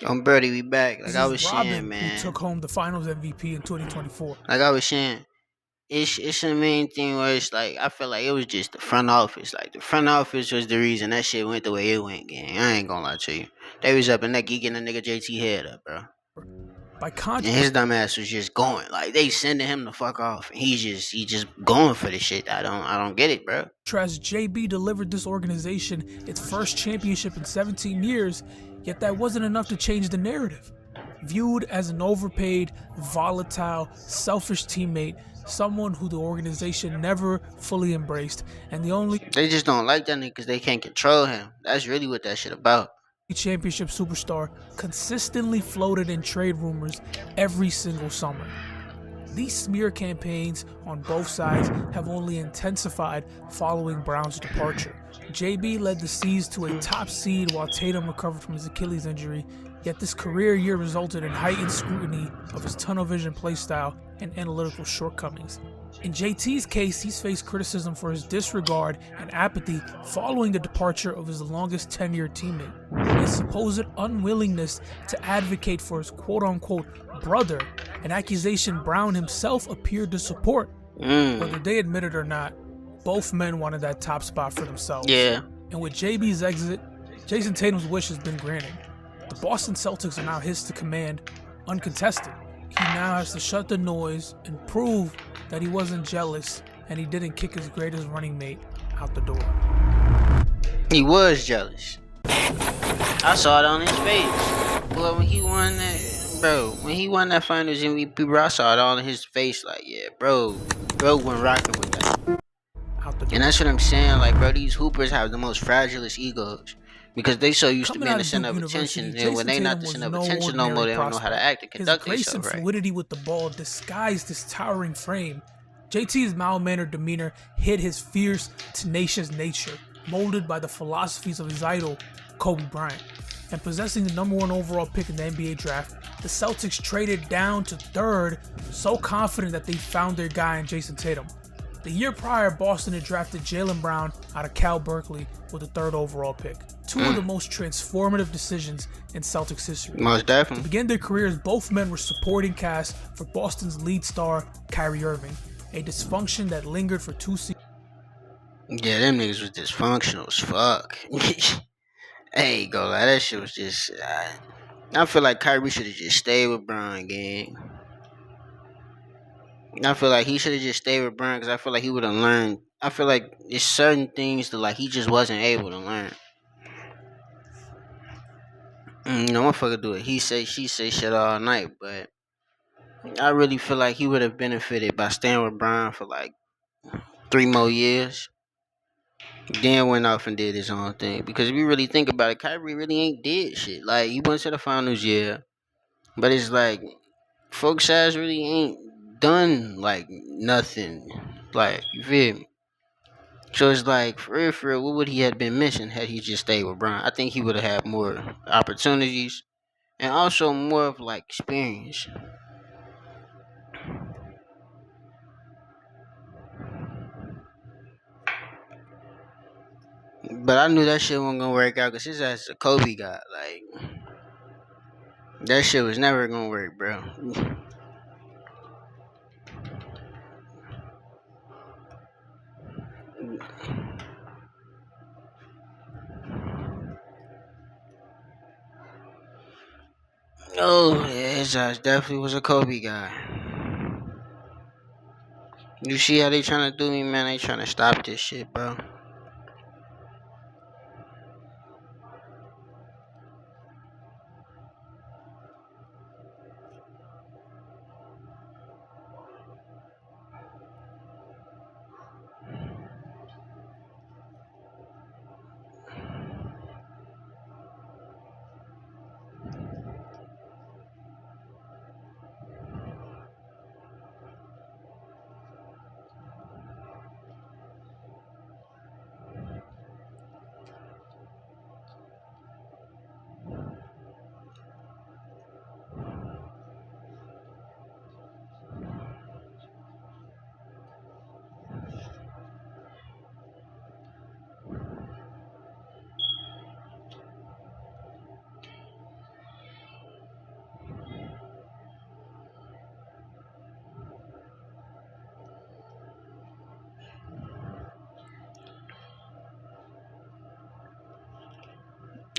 I'm Birdie, we back. Like This I is was saying, Robin, who man. took home the Finals MVP in 2024. Like I was saying, it's the main thing where it's like I feel like it was just the front office. Like the front office was the reason that shit went the way it went. Gang, I ain't gonna lie to you. They was up in that geeking a nigga JT head up, bro. By And contrast, his dumb ass was just going. Like they sending him the fuck off. And he just going for the shit. I don't get it, bro. JB delivered this organization its first championship in 17 years, yet that wasn't enough to change the narrative. Viewed as an overpaid, volatile, selfish teammate, someone who the organization never fully embraced, and the only They just don't like that nigga because they can't control him. That's really what that shit about. championship superstar consistently floated in trade rumors every single summer. These smear campaigns on both sides have only intensified following Brown's departure. JB led the C's to a top seed while Tatum recovered from his Achilles injury, yet this career year resulted in heightened scrutiny of his tunnel vision playstyle and analytical shortcomings. In JT's case, he's faced criticism for his disregard and apathy following the departure of his longest tenured teammate. His supposed unwillingness to advocate for his quote-unquote brother, an accusation Brown himself appeared to support. Whether they admit it or not, both men wanted that top spot for themselves. Yeah. And with JB's exit, Jason Tatum's wish has been granted. The Boston Celtics are now his to command, uncontested. He now has to shut the noise and prove that he wasn't jealous and he didn't kick his greatest running mate out the door. He was jealous. I saw it on his face. Boy, when he won that, bro, when he won that Finals MVP, bro, I saw it all in his face. Like, yeah, bro went rocking with that. And that's what I'm saying. Like, bro, these hoopers have the most fragilest egos because they so used to being the center of attention. And when they not the center of attention no more, they don't know how to act and conduct themselves right. His grace and fluidity with the ball disguised his towering frame. JT's mild-mannered demeanor hid his fierce, tenacious nature, molded by the philosophies of his idol, Kobe Bryant. And possessing the number 1 overall pick in the NBA draft, the Celtics traded down to 3rd, so confident that they found their guy in Jason Tatum. The year prior, Boston had drafted Jaylen Brown out of Cal Berkeley with the 3rd overall pick. Two of the most transformative decisions in Celtics history. Most definitely. To begin their careers, both men were supporting cast for Boston's lead star, Kyrie Irving, a dysfunction that lingered for 2 seasons. Yeah, them niggas was dysfunctional as fuck. Hey, go like that shit was just. I feel like Kyrie should have just stayed with Bron, gang. I feel like he should have just stayed with Bron because I feel like he would have learned. I feel like there's certain things that like he just wasn't able to learn. You know, motherfucker do it. He say, she say shit all night, but I really feel like he would have benefited by staying with Bron for like 3 more years. Then went off and did his own thing. Because if you really think about it, Kyrie really ain't did shit. Like he went to the finals, yeah. But it's like folks ass really ain't done like nothing. Like, you feel me? So it's like for real, what would he have been missing had he just stayed with Bron? I think he would have had more opportunities and also more of like experience. But I knew that shit wasn't gonna work out because his ass is a Kobe guy. Like that shit was never gonna work, bro. Oh, yeah, his ass definitely was a Kobe guy. You see how they trying to do me, man? They trying to stop this shit, bro.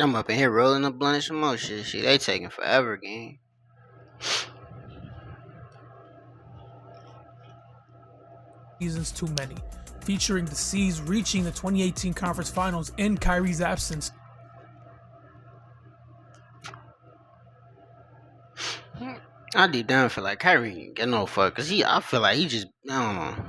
I'm up in here rolling a blunt and some more shit. Shit, they taking forever, gang. Seasons too many, featuring the C's reaching the 2018 conference finals in Kyrie's absence. I deep down feel like Kyrie ain't get no fuck, cause I feel like he just, I don't know.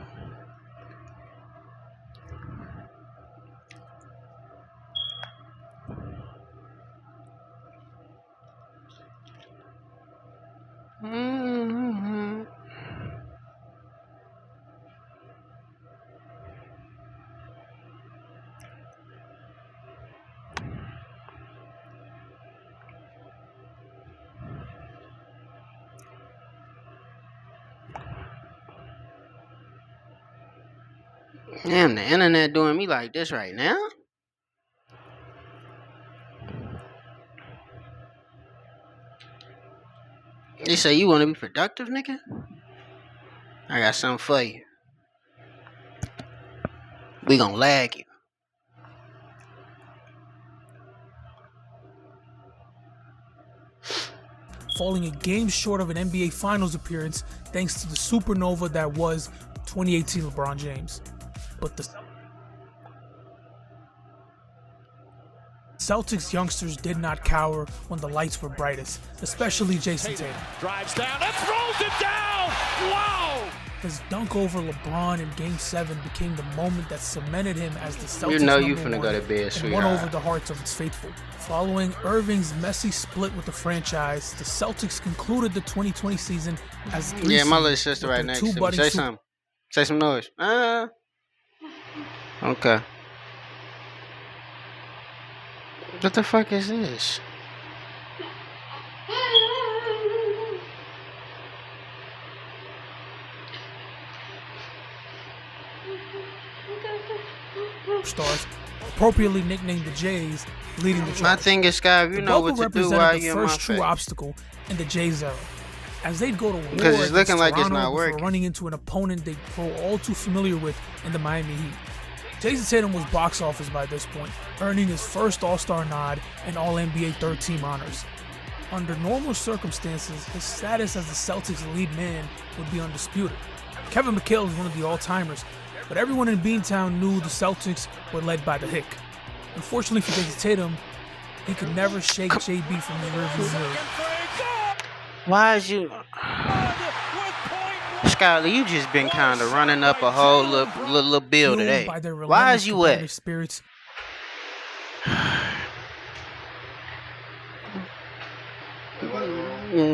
Damn, the internet doing me like this right now? They say you want to be productive, nigga? I got something for you. We gonna lag you. Falling a game short of an NBA Finals appearance thanks to the supernova that was 2018 LeBron James. But the Celtics youngsters did not cower when the lights were brightest, especially Jason Tatum. Drives down and throws it down! Wow! His dunk over LeBron in Game 7 became the moment that cemented him as the Celtics You know you number finna go one to bed, and sweetheart. won over the hearts of its faithful. Following Irving's messy split with the franchise, the Celtics concluded the 2020 season as the Yeah, my seed little sister with right their next two to me. budding Say super- something. Say some noise. Okay. What the fuck is this? stars, appropriately nicknamed the Jays, leading the My charge. thing is, Sky, you The know bubble what to do represented while the you're in my first true face. obstacle in the Jays era. As they'd go to war Because it's looking against like it's Toronto not before working. running into an opponent they'd grow all too familiar with in the Miami Heat. Jason Tatum was box office by this point, earning his first All-Star nod and All-NBA third-team honors. Under normal circumstances, his status as the Celtics' lead man would be undisputed. Kevin McHale is one of the all-timers, but everyone in Beantown knew the Celtics were led by the Hick. Unfortunately for Jason Tatum, he could never shake JB from his rearview mirror. Why is you... Skyler, you just been kind of running up a whole little bill Fueled today. by their Why is relentless you competitive wet? spirits,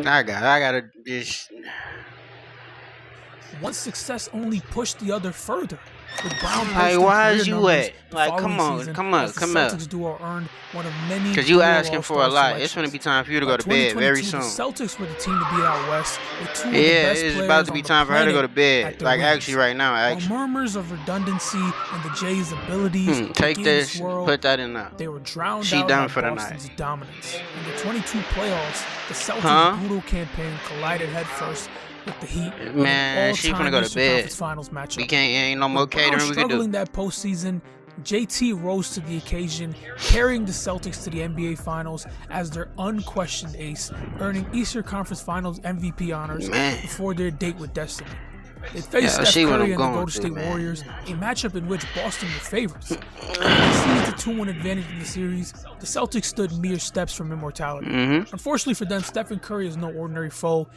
I gotta just... one success only pushed the other further. With Brown Like, posting why career is you numbers wet? the Like, following come on, season come on, as the come up. Celtics duo earned one of many Because you dual asking for a All-Star lot. It's selections. gonna be time for you to By go to bed very 2022, soon. The Celtics were the team to beat out west with two of the Yeah, best it's players about to on be the time for her to go to planet at bed. their Like, wings. actually, right now, While actually. murmurs of redundancy and the Jays' abilities to Take gain this, swirl, put that in there. they were drowned She out done by for the Boston's night. dominance. In the 22 playoffs, the Celtics' Huh? brutal campaign collided headfirst with the Heat in Man, an she all-time finna go to Eastern bed. Conference Finals matchup. We can't, ain't no more With Brown catering we can struggling do. that postseason, JT rose to the occasion, carrying the Celtics to the NBA Finals as their unquestioned ace, earning Eastern Conference Finals MVP honors Man. before their date with destiny. They faced Yeah, Steph see what Curry I'm and the going Golden through, State man. Warriors, a matchup in which Boston were favorites. They seized a 2-1 advantage in the series. The Celtics stood mere steps from immortality. Mm-hmm. Unfortunately for them, Stephen Curry is no ordinary foe,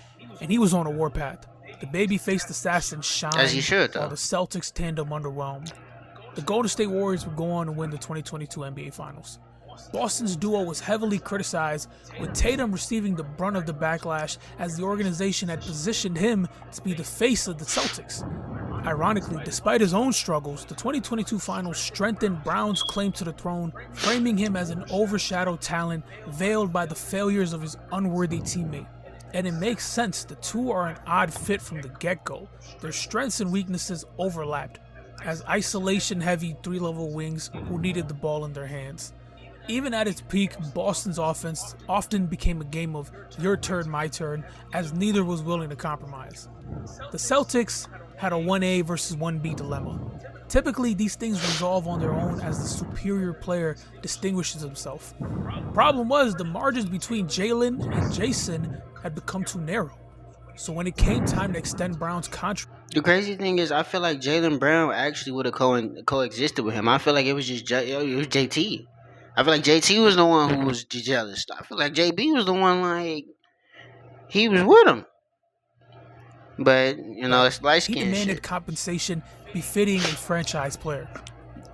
and he was on a warpath. The baby-faced assassin shined As he should, though. while the Celtics tandem underwhelmed. The Golden State Warriors would go on to win the 2022 NBA Finals. Boston's duo was heavily criticized, with Tatum receiving the brunt of the backlash as the organization had positioned him to be the face of the Celtics. Ironically, despite his own struggles, the 2022 Finals strengthened Brown's claim to the throne, framing him as an overshadowed talent veiled by the failures of his unworthy teammate. And it makes sense, the two are an odd fit from the get-go. Their strengths and weaknesses overlapped, as isolation-heavy three-level wings who needed the ball in their hands. Even at its peak, Boston's offense often became a game of your turn, my turn, as neither was willing to compromise. The Celtics had a 1A versus 1B dilemma. Typically, these things resolve on their own as the superior player distinguishes himself. Problem was, the margins between Jaylen and Jason had become too narrow. So when it came time to extend Brown's contract, The crazy thing is, I feel like Jalen Brown actually would have coexisted with him. I feel like it was just it was JT. I feel like JT was the one who was jealous. I feel like JB was the one like he was with him. But it's light he skin demanded shit. compensation befitting a franchise player.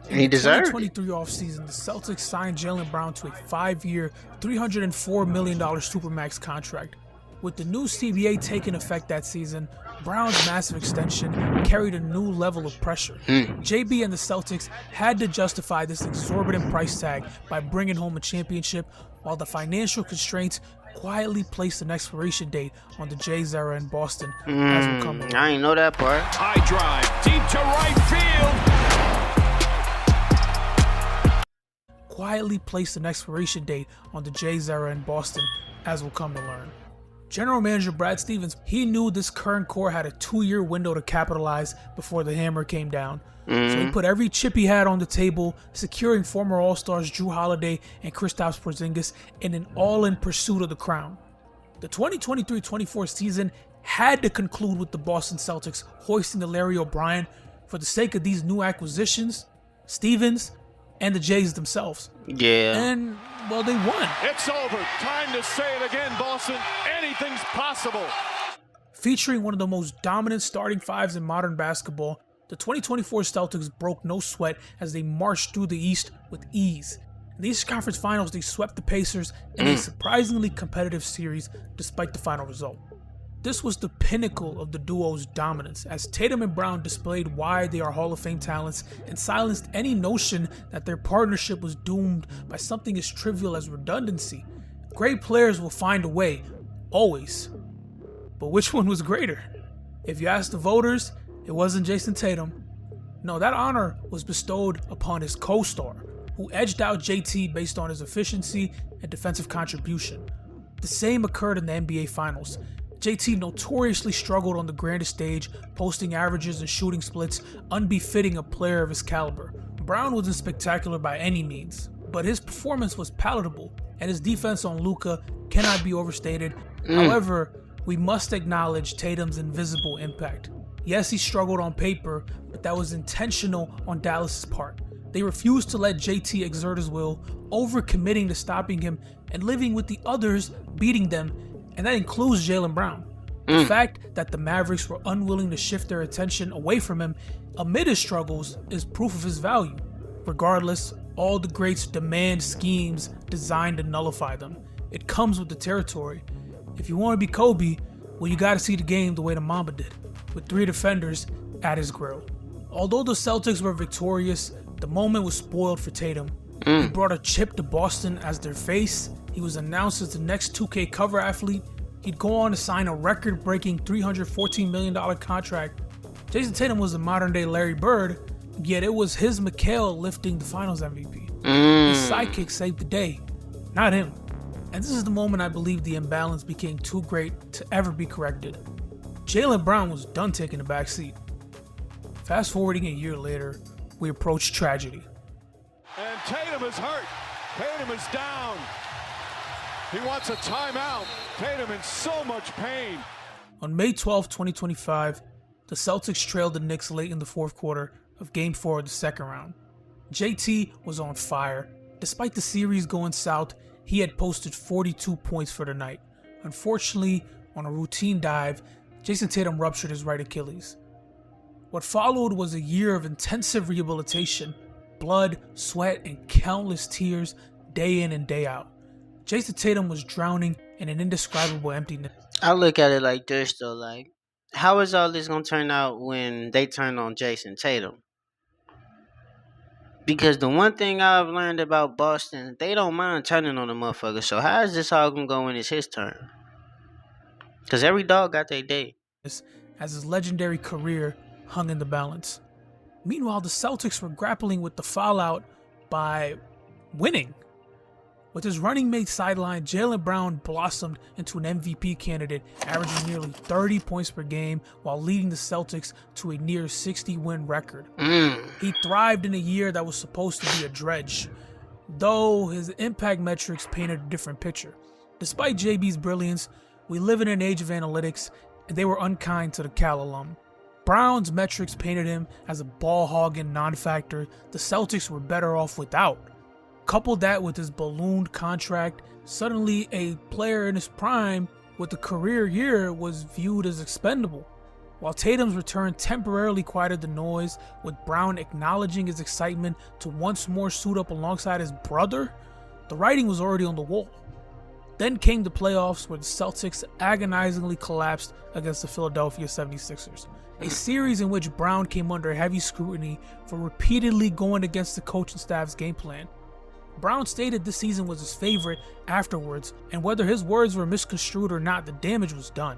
And he deserved it. 2023 offseason, the Celtics signed Jaylen Brown to a 5-year, $304 million Supermax contract. With the new CBA taking effect that season, Brown's massive extension carried a new level of pressure. JB and the Celtics had to justify this exorbitant price tag by bringing home a championship, while the financial constraints quietly placed an expiration date on the Jays era in Boston as will come in. I ain't know that part. High drive, deep to right field. Quietly placed an expiration date on the Jays era in Boston, as we'll come to learn. General Manager Brad Stevens, he knew this current core had a 2-year window to capitalize before the hammer came down. So he put every chip he had on the table, securing former All-Stars Jrue Holiday and Kristaps Porzingis in an all-in pursuit of the crown. The 2023-24 season had to conclude with the Boston Celtics hoisting the Larry O'Brien for the sake of these new acquisitions, Stevens, and the Jays themselves. Yeah. And, well, they won. It's over. Time to say it again, Boston. Anything's possible. Featuring one of the most dominant starting fives in modern basketball, the 2024 Celtics broke no sweat as they marched through the East with ease. In the Eastern Conference Finals, they swept the Pacers in a surprisingly competitive series despite the final result. This was the pinnacle of the duo's dominance, as Tatum and Brown displayed why they are Hall of Fame talents and silenced any notion that their partnership was doomed by something as trivial as redundancy. Great players will find a way, always. But which one was greater? If you ask the voters, it wasn't Jason Tatum. No, that honor was bestowed upon his co-star, who edged out JT based on his efficiency and defensive contribution. The same occurred in the NBA Finals. JT notoriously struggled on the grandest stage, posting averages and shooting splits unbefitting a player of his caliber. Brown wasn't spectacular by any means, but his performance was palatable, and his defense on Luka cannot be overstated. However, we must acknowledge Tatum's invisible impact. Yes, he struggled on paper, but that was intentional on Dallas's part. They refused to let JT exert his will, overcommitting to stopping him and living with the others beating them, and that includes Jaylen Brown. The fact that the Mavericks were unwilling to shift their attention away from him amid his struggles is proof of his value. Regardless, all the greats demand schemes designed to nullify them. It comes with the territory. If you want to be Kobe, well, you gotta see the game the way the Mamba did, with 3 defenders at his grill. Although the Celtics were victorious, the moment was spoiled for Tatum. He brought a chip to Boston as their face. He was announced as the next 2K cover athlete. He'd go on to sign a record-breaking $314 million contract. Jason Tatum was a modern-day Larry Bird, yet it was his Mikal lifting the Finals MVP. His sidekick saved the day, not him. And this is the moment I believe the imbalance became too great to ever be corrected. Jaylen Brown was done taking the back seat. Fast forwarding a year later, we approach tragedy. And Tatum is hurt. Tatum is down. He wants a timeout. Tatum in so much pain. On May 12, 2025, the Celtics trailed the Knicks late in the fourth quarter of Game 4 of the second round. JT was on fire. Despite the series going south, he had posted 42 points for the night. Unfortunately, on a routine dive, Jason Tatum ruptured his right Achilles. What followed was a year of intensive rehabilitation, blood, sweat, and countless tears day in and day out. Jason Tatum was drowning in an indescribable emptiness. I look at it like this though, like, how is all this gonna turn out when they turn on Jason Tatum? Because the one thing I've learned about Boston, they don't mind turning on a motherfucker. So how is this all gonna go when it's his turn? Because every dog got their day. As his legendary career hung in the balance. Meanwhile, the Celtics were grappling with the fallout by winning. With his running mate sidelined, Jaylen Brown blossomed into an MVP candidate, averaging nearly 30 points per game while leading the Celtics to a near 60-win record. He thrived in a year that was supposed to be a dredge, though his impact metrics painted a different picture. Despite JB's brilliance, we live in an age of analytics, and they were unkind to the Cal alum. Brown's metrics painted him as a ball-hogging non-factor the Celtics were better off without. Couple that with his ballooned contract, suddenly a player in his prime with a career year was viewed as expendable. While Tatum's return temporarily quieted the noise, with Brown acknowledging his excitement to once more suit up alongside his brother, the writing was already on the wall. Then came the playoffs where the Celtics agonizingly collapsed against the Philadelphia 76ers, a series in which Brown came under heavy scrutiny for repeatedly going against the coaching staff's game plan. Brown stated this season was his favorite afterwards, and whether his words were misconstrued or not, the damage was done.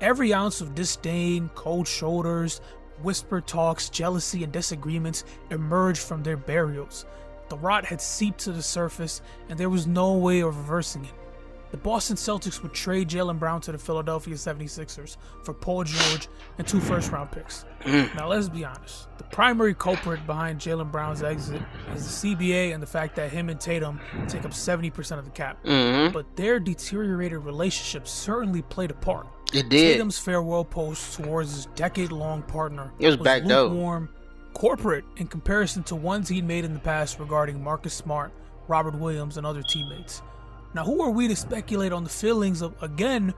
Every ounce of disdain, cold shoulders, whispered talks, jealousy, and disagreements emerged from their burials. The rot had seeped to the surface, and there was no way of reversing it. The Boston Celtics would trade Jaylen Brown to the Philadelphia 76ers for Paul George and 2 first-round picks. Now, let's be honest. The primary culprit behind Jaylen Brown's exit is the CBA and the fact that him and Tatum take up 70% of the cap. But their deteriorated relationship certainly played a part. It did. Tatum's farewell post towards his decade-long partner was backed up. lukewarm, corporate in comparison to ones he'd made in the past regarding Marcus Smart, Robert Williams, and other teammates. Now, who are we to speculate on the feelings of, again,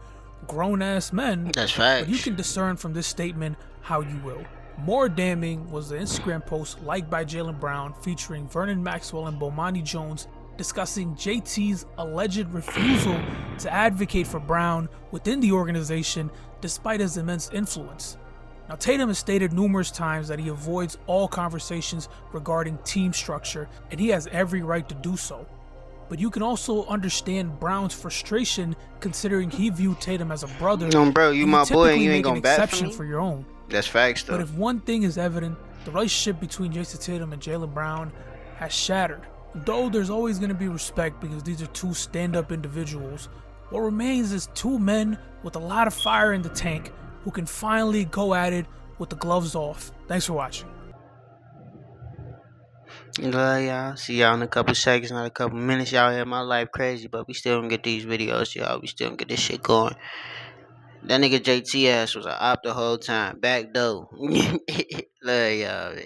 grown-ass men? That's facts. But you can discern from this statement how you will. More damning was the Instagram post liked by Jaylen Brown featuring Vernon Maxwell and Bomani Jones discussing JT's alleged refusal to advocate for Brown within the organization despite his immense influence. Now, Tatum has stated numerous times that he avoids all conversations regarding team structure, and he has every right to do so. But you can also understand Brown's frustration considering he viewed Tatum as a brother. No, bro, you and my boy and you typically ain't make gonna an bat for exception me? for your own. That's facts, though. But if one thing is evident, the relationship between Jason Tatum and Jaylen Brown has shattered. Though there's always going to be respect because these are 2 stand-up individuals, what remains is 2 men with a lot of fire in the tank who can finally go at it with the gloves off. Thanks for watching. Love y'all. See y'all in a couple seconds, not a couple minutes. Y'all hear my life crazy, but we still gonna get these videos, y'all. We still gonna get this shit going. That nigga JT ass was a op the whole time. Back door. Love y'all, man.